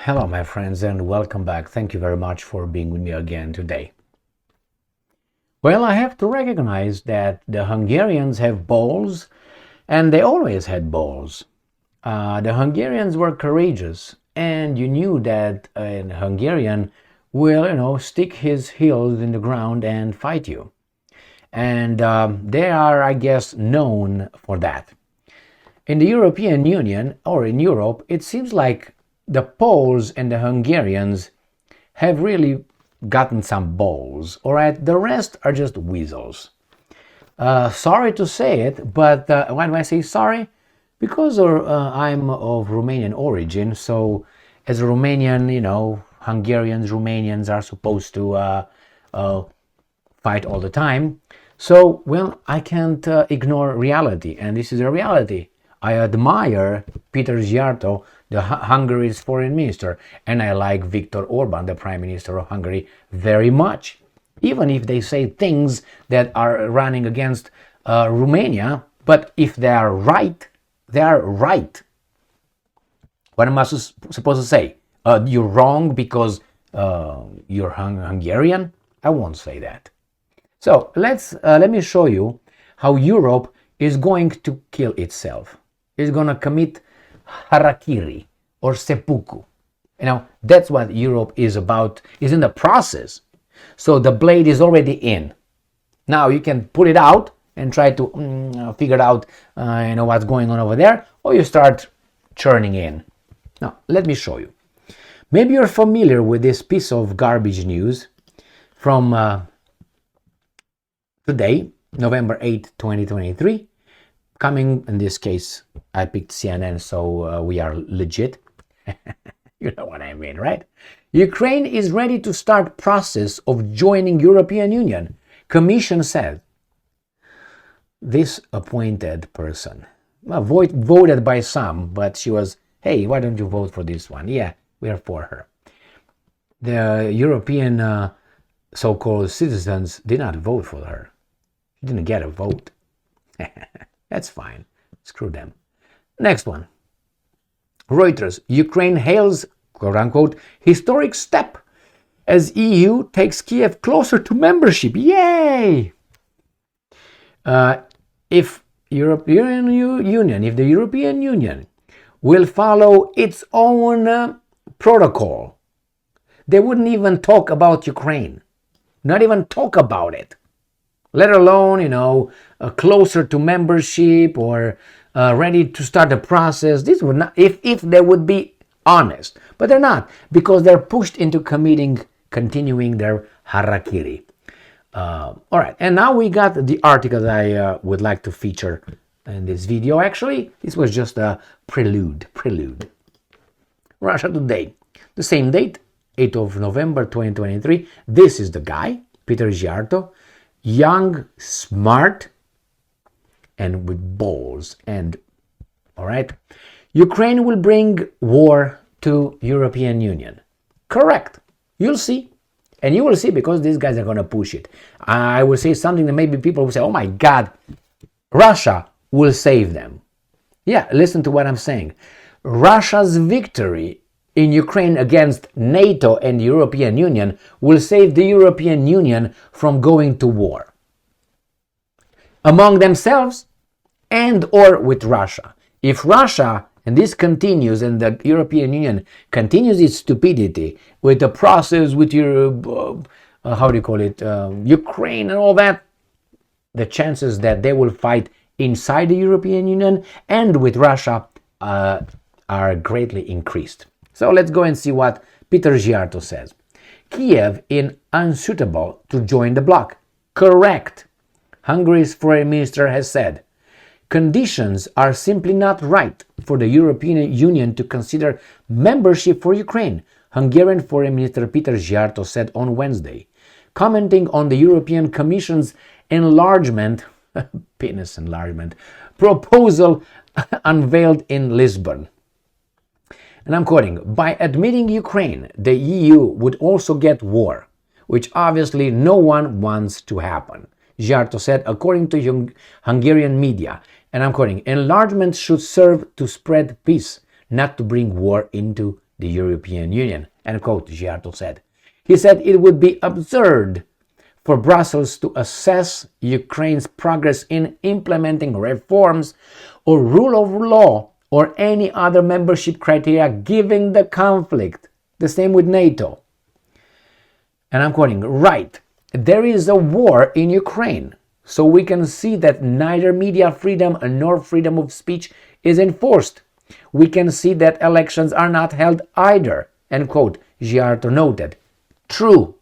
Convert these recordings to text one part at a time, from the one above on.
Hello, my friends, and welcome back. Thank you very much for being with me again today. Well, I have to recognize that the Hungarians have balls, and they always had balls. The Hungarians were courageous, and you knew that a Hungarian will, stick his heels in the ground and fight you. And they are, I guess, known for that. In the European Union, or in Europe, it seems like the Poles and the Hungarians have really gotten some balls. All right, the rest are just weasels. Sorry to say it, but why do I say sorry? Because I'm of Romanian origin, so as a Romanian, Hungarians, Romanians are supposed to fight all the time. So, well, I can't ignore reality, and this is a reality. I admire Peter Szijjártó, the Hungary's foreign minister, and I like Viktor Orban, the prime minister of Hungary, very much. Even if they say things that are running against Romania, but if they are right, they are right. What am I supposed to say? You're wrong because you're Hungarian? I won't say that. So let me show you how Europe is going to kill itself. It's going to commit harakiri or seppuku. That's what Europe is about, is in the process. So the blade is already in. Now you can pull it out and try to figure out what's going on over there, or you start churning in. Now, let me show you. Maybe you're familiar with this piece of garbage news from today, November 8th, 2023. Coming, in this case, I picked CNN, so we are legit. You know what I mean, right? Ukraine is ready to start process of joining European Union. Commission said. This appointed person, voted by some, but she was, hey, why don't you vote for this one? Yeah, we are for her. The European so-called citizens did not vote for her. She didn't get a vote. That's fine. Screw them. Next one. Reuters. Ukraine hails, quote-unquote, historic step as EU takes Kiev closer to membership. Yay! If the European Union will follow its own protocol, they wouldn't even talk about Ukraine. Not even talk about it. Let alone, closer to membership or ready to start the process. This would not, if they would be honest, but they're not, because they're pushed into continuing their harakiri. All right, and now we got the article that I would like to feature in this video. Actually, this was just a prelude. Russia Today, the same date, 8th of November 2023. This is the guy, Peter Szijjártó. Young, smart, and with balls. And all right, Ukraine will bring war to European Union. Correct. You'll see. And you will see, because these guys are going to push it. I will say something that maybe people will say, oh my God, Russia will save them. Yeah, listen to what I'm saying. Russia's victory in Ukraine against NATO and the European Union will save the European Union from going to war among themselves and or with Russia. If Russia, and this continues, and the European Union continues its stupidity with the process with Ukraine and all that, the chances that they will fight inside the European Union and with Russia are greatly increased. So let's go and see what Peter Szijjártó says. Kiev is unsuitable to join the bloc. Correct. Hungary's foreign minister has said, conditions are simply not right for the European Union to consider membership for Ukraine, Hungarian Foreign Minister Peter Szijjártó said on Wednesday, commenting on the European Commission's penis enlargement, proposal unveiled in Lisbon. And I'm quoting, by admitting Ukraine, the EU would also get war, which obviously no one wants to happen, Szijjártó said, according to Hungarian media. And I'm quoting, enlargement should serve to spread peace, not to bring war into the European Union, end quote, Giarto said. He said it would be absurd for Brussels to assess Ukraine's progress in implementing reforms or rule of law or any other membership criteria given the conflict. The same with NATO. And I'm quoting, right, there is a war in Ukraine, so we can see that neither media freedom nor freedom of speech is enforced. We can see that elections are not held either, end quote, Giarto noted. True.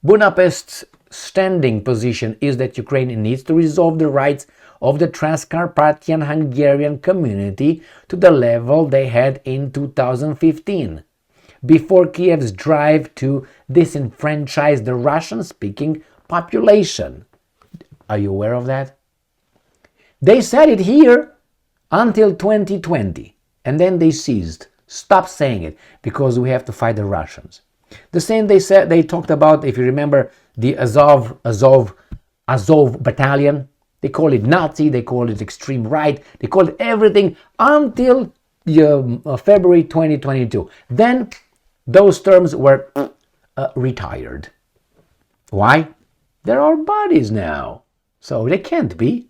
Budapest's standing position is that Ukraine needs to resolve the rights of the Transcarpathian Hungarian community to the level they had in 2015, before Kiev's drive to disenfranchise the Russian-speaking population. Are you aware of that? They said it here until 2020, and then they ceased. Stop saying it, because we have to fight the Russians. The same they talked about, if you remember, the Azov battalion. They call it Nazi, they call it extreme right, they call it everything until February 2022. Then those terms were retired. Why? They're our bodies now, so they can't be.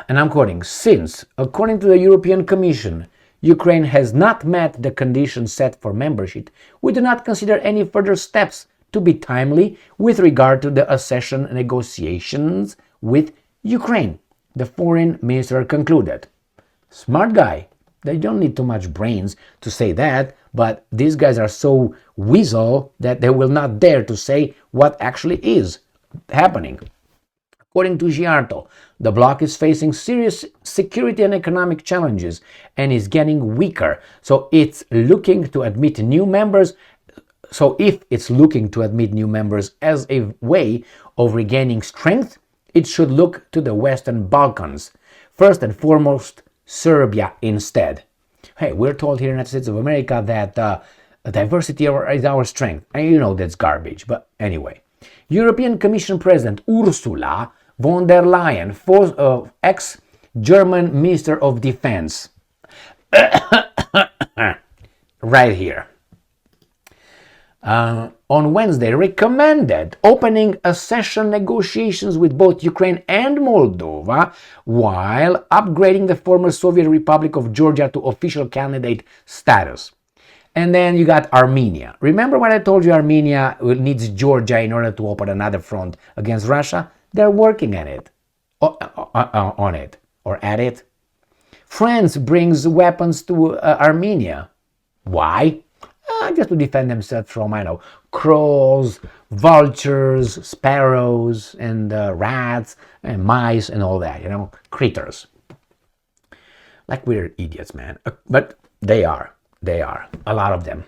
And I'm quoting, since, according to the European Commission, Ukraine has not met the conditions set for membership, we do not consider any further steps to be timely with regard to the accession negotiations with Ukraine, the foreign minister concluded. Smart guy. They don't need too much brains to say that, but these guys are so weasel that they will not dare to say what actually is happening. According to Giarto, the bloc is facing serious security and economic challenges and is getting weaker. So if it's looking to admit new members as a way of regaining strength, it should look to the Western Balkans. First and foremost, Serbia instead. Hey, we're told here in the United States of America that diversity is our strength. And you know that's garbage, but anyway. European Commission President Ursula von der Leyen, ex-German Minister of Defense, right here, on Wednesday recommended opening accession negotiations with both Ukraine and Moldova while upgrading the former Soviet Republic of Georgia to official candidate status. And then you got Armenia. Remember when I told you Armenia needs Georgia in order to open another front against Russia? They're working at it. France brings weapons to Armenia. Why? Just to defend themselves from, crows, vultures, sparrows, and rats, and mice, and all that, critters. Like we're idiots, man. But they are. A lot of them.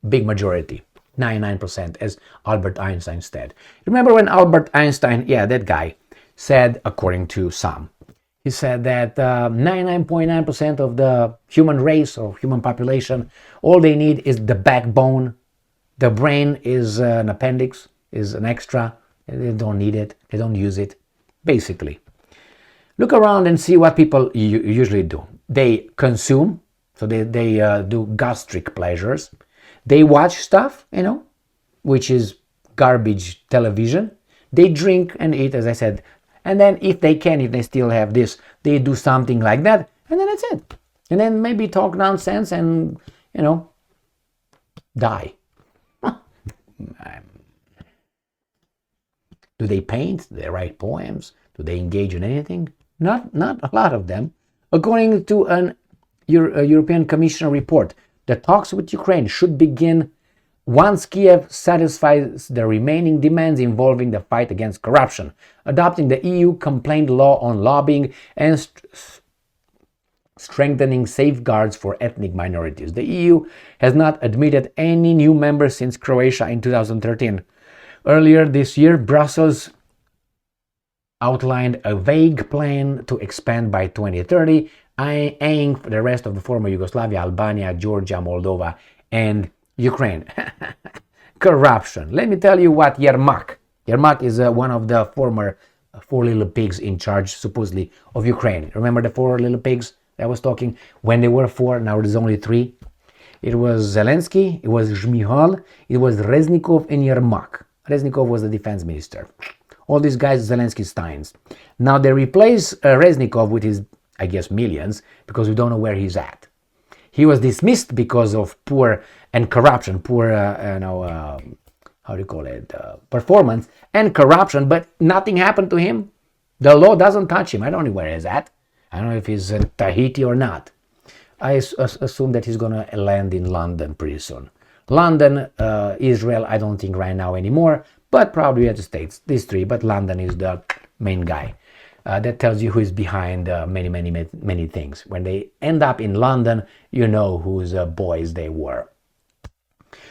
Big majority. 99%, as Albert Einstein said. Remember when Albert Einstein, that guy, said, according to some, he said that 99.9% of the human race or human population, all they need is the backbone. The brain is an appendix, is an extra. They don't need it. They don't use it. Basically. Look around and see what people usually do. They consume, so they do gastric pleasures. They watch stuff, which is garbage television. They drink and eat, as I said. And then if they still have this, they do something like that. And then that's it. And then maybe talk nonsense and, die. Do they paint? Do they write poems? Do they engage in anything? Not a lot of them. According to a European Commission report, the talks with Ukraine should begin once Kiev satisfies the remaining demands involving the fight against corruption, adopting the EU complaint law on lobbying, and strengthening safeguards for ethnic minorities. The EU has not admitted any new members since Croatia in 2013. Earlier this year, Brussels outlined a vague plan to expand by 2030, eyeing for the rest of the former Yugoslavia, Albania, Georgia, Moldova, and Ukraine. Corruption. Let me tell you what Yermak is one of the former four little pigs in charge, supposedly, of Ukraine. Remember the four little pigs? I was talking when there were four, now there's only three. It was Zelensky, it was Zhmyhal, it was Reznikov and Yermak. Reznikov was the defense minister. All these guys, Zelensky Steins. Now they replace Reznikov with his, I guess, millions, because we don't know where he's at. He was dismissed because of poor and corruption, poor, how do you call it, performance and corruption, but nothing happened to him. The law doesn't touch him. I don't know where he's at. I don't know if he's in Tahiti or not. I assume that he's going to land in London pretty soon. London, Israel, I don't think right now anymore, but probably United States. These three, but London is the main guy. That tells you who is behind many things. When they end up in London, you know whose boys they were.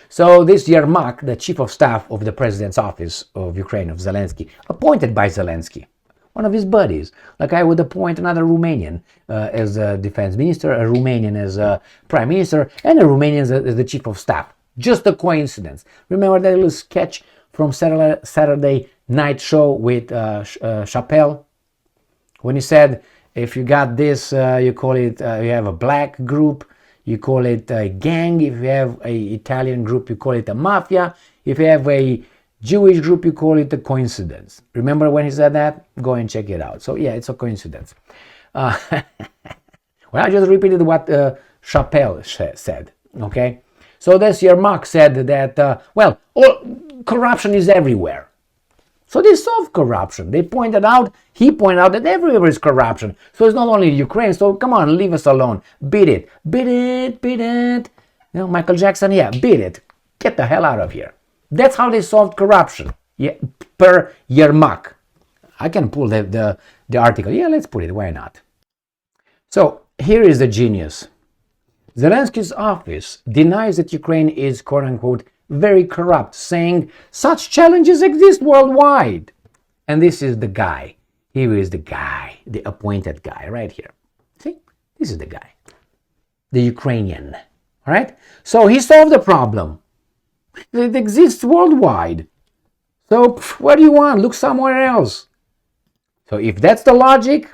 So this Yermak, the chief of staff of the president's office of Ukraine, of Zelensky, appointed by Zelensky, one of his buddies. Like I would appoint another Romanian as a defense minister, a Romanian as a prime minister, and a Romanian as the chief of staff. Just a coincidence. Remember that little sketch from Saturday Night Show with Chappelle? When he said, if you got this, you call it, you have a black group, you call it a gang. If you have an Italian group, you call it a mafia. If you have a Jewish group, you call it a coincidence. Remember when he said that? Go and check it out. So yeah, it's a coincidence. Well, I just repeated what Chappelle said, okay? So this Yermak said that, corruption is everywhere. So they solved corruption. He pointed out that everywhere is corruption. So it's not only Ukraine. So come on, leave us alone. Beat it. Beat it. Beat it. You know, Michael Jackson, yeah, beat it. Get the hell out of here. That's how they solved corruption. Yeah, per Yermak. I can pull the article. Yeah, let's put it. Why not? So here is the genius. Zelensky's office denies that Ukraine is, quote unquote, very corrupt, saying such challenges exist worldwide. And this is the guy. Here is the guy, the appointed guy right here. See, this is the guy, the Ukrainian. All right. So he solved the problem. It exists worldwide. So what do you want? Look somewhere else. So if that's the logic,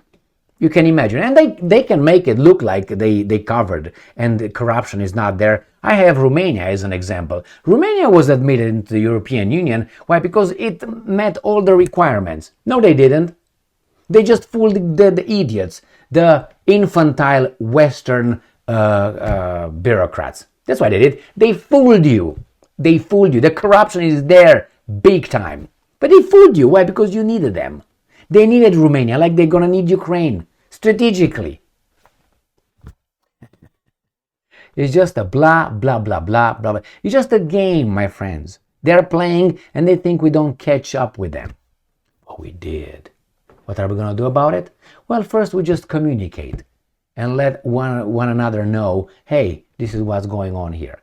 you can imagine. And they can make it look like they covered and the corruption is not there. I have Romania as an example. Romania was admitted into the European Union. Why? Because it met all the requirements. No, they didn't. They just fooled the idiots, the infantile Western bureaucrats. That's why they did. They fooled you. They fooled you. The corruption is there big time. But they fooled you. Why? Because you needed them. They needed Romania like they're going to need Ukraine strategically. It's just a blah, blah, blah, blah, blah, blah. It's just a game, my friends. They're playing and they think we don't catch up with them. Well, we did. What are we going to do about it? Well, first we just communicate and let one another know, hey, this is what's going on here.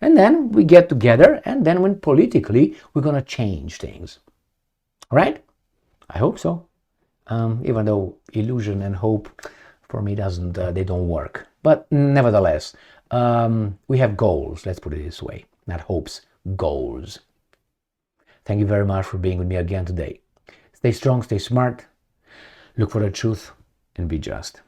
And then we get together and then when politically we're going to change things. All right? I hope so. Even though illusion and hope for me they don't work. But nevertheless, we have goals. Let's put it this way. Not hopes, goals. Thank you very much for being with me again today. Stay strong, stay smart, look for the truth, and be just.